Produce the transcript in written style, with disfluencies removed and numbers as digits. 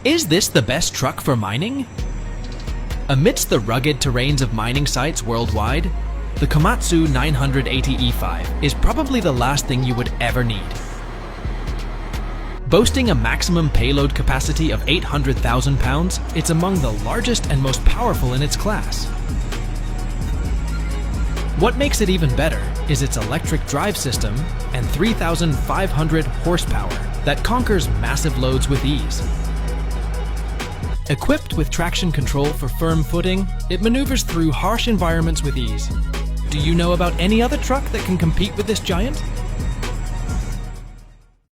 Is this the best truck for mining? Amidst the rugged terrains of mining sites worldwide, the Komatsu 980E5 is probably the last thing you would ever need. Boasting a maximum payload capacity of 800,000 pounds, it's among the largest and most powerful in its class. What makes it even better is its electric drive system and 3,500 horsepower that conquers massive loads with ease. Equipped with traction control for firm footing, it maneuvers through harsh environments with ease. Do you know about any other truck that can compete with this giant?